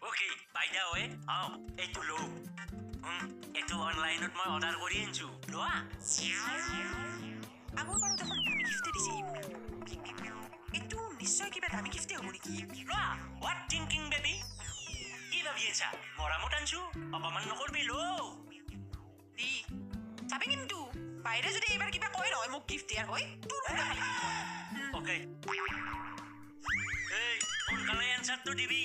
okay বাইদা ঐ এইটো লও এইটো অনলাইনত মই অৰ্ডাৰ কৰি আনিছো লোৱা আগৰ বাৰু দেখোন দামী গিফ্টে দিছে এইটো নিশ্চয় কিবা দামী গিফ্টে হ'ব নেকি লোৱা হোৱাট থিংকিং বেবি কি ভাবি আছা মৰামত আনিছো অপমান নকৰবি লও দি চাবি কিন্তু বাইৰে যদি এইবাৰ কিবা কয় নহয় মোক গিফ্ট দিয়াৰ হয় তোৰ ওকে এই সোনকালে এনচাৰটো দিবি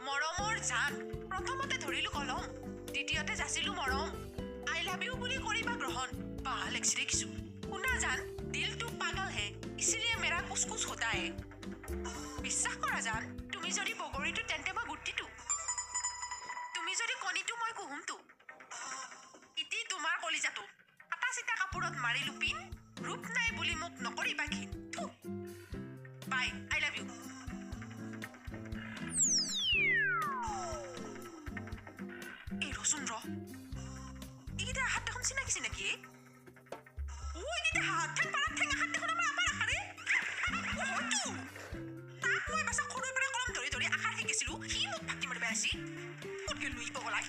মৰমৰ জান প্ৰথমতে ধৰিলো কলম দ্বিতীয়তে যাচিলো মৰম আই লাভ ইউ বুলি কৰিবা গ্ৰহণ বাহ লেখি দেখিছো শুনা জান দিল তো পাগল হে ইছলিয়ে মেৰা কুছ কুছ হোতা হে বিশ্বাস কৰা জান তুমি যদি বগৰীটো তেন্তে মই গুটিটো তুমি যদি কণীটো মই কুহুমটো ইতি তোমাৰ কলিজাটো আটা চিটা কাপোৰত মাৰিলো পিন ৰূপ নাই বুলি মোক নকৰিবা ঘিন বাই আই লাভ ইউ सुन रो इगिदा हाथ देखुन सिनाकी सिनाकी ओ इगिदा हाथ थें पारा थें हाथ देखुन आमा आमा आखारे ओ हटु ताक মই বাসা খৰুৰ পৰা কলম ধৰি ধৰি আখাৰ শিকিছিলো কি মোক ভাতি মাৰিব আসি কত গেল নুই পগলাই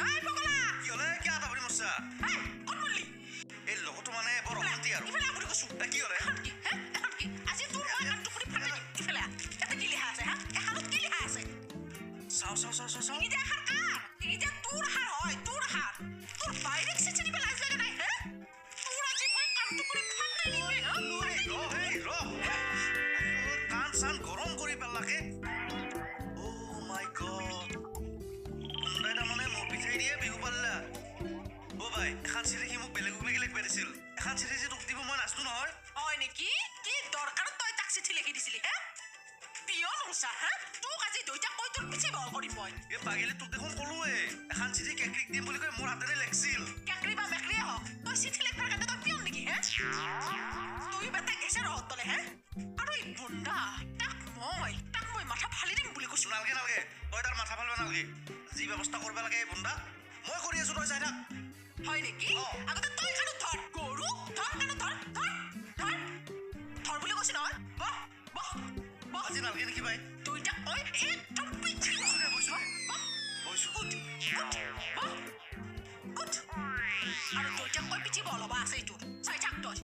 আই পগলা কি হলে কি আটা ভৰি মছা আই কোন বললি এই লগটো মানে বৰ অশান্তি আৰু ইফালে কৰি কছু কি হলে কি আজি তোৰ মই কাটু কৰি ফাটাই দিম ইফালে এটা কি লিখা আছে হা এখানত কি লিখা আছে চাও চাও চাও চাও ইগিদা হার কার ইগিদা তোর হার হয় তোর হার তোর বাইরে কিসে চিনি লাজ লাগে নাই হে তোর আজি মই কাটু কৰি ফাটাই দিম হে ৰ হেই ৰ কান সান গৰম কৰি পেলাকে ও মাই গড কোনটা মানে মোৰ পিছাই দিয়ে বিহু পাল্লা ও ভাই এখন চিঠি কি মোক বেলেগ বেলেগ লিখি দিছিল এখন চিঠি যে তোক দিব মই নাচনো নহয় হয় নেকি কি দৰকাৰত তই তাক চিঠি লিখি দিছিলি হে পিয়ন উসা হা তোক আজি দুইটা কই তোৰ পিছে বল কৰি মই এ পাগেলি তোক দেখোন কলোৱে এখন চিঠি কেকৰিক দিম বুলি কৈ মোৰ হাতেৰে লেখছিল কেকৰি বা মেকৰি হক তই চিঠি লিখবাৰ কাৰণে তই পিয়ন নেকি হে তুই বেটা গেছে ৰহত তলে হে আৰু এই বুন্দা তাক মই মাথা ফালি দিম বুলি কৈছো নালগে নালগে তই তাৰ মাথা ফালিব নালগে যি ব্যৱস্থা কৰিব লাগে বুন্দা মই কৰি আছো তই চাই থাক হয় নেকি আগতে তই কানো ধৰ গৰু ধৰ কানো ধৰ বুলি কৈছ নহয় বহ আজি নালগে নেকি ভাই দুইটা ঐ একদম পিছি বৈছো গুড আৰু দুইটা কৈ পিছি বল হবা আছে তোৰ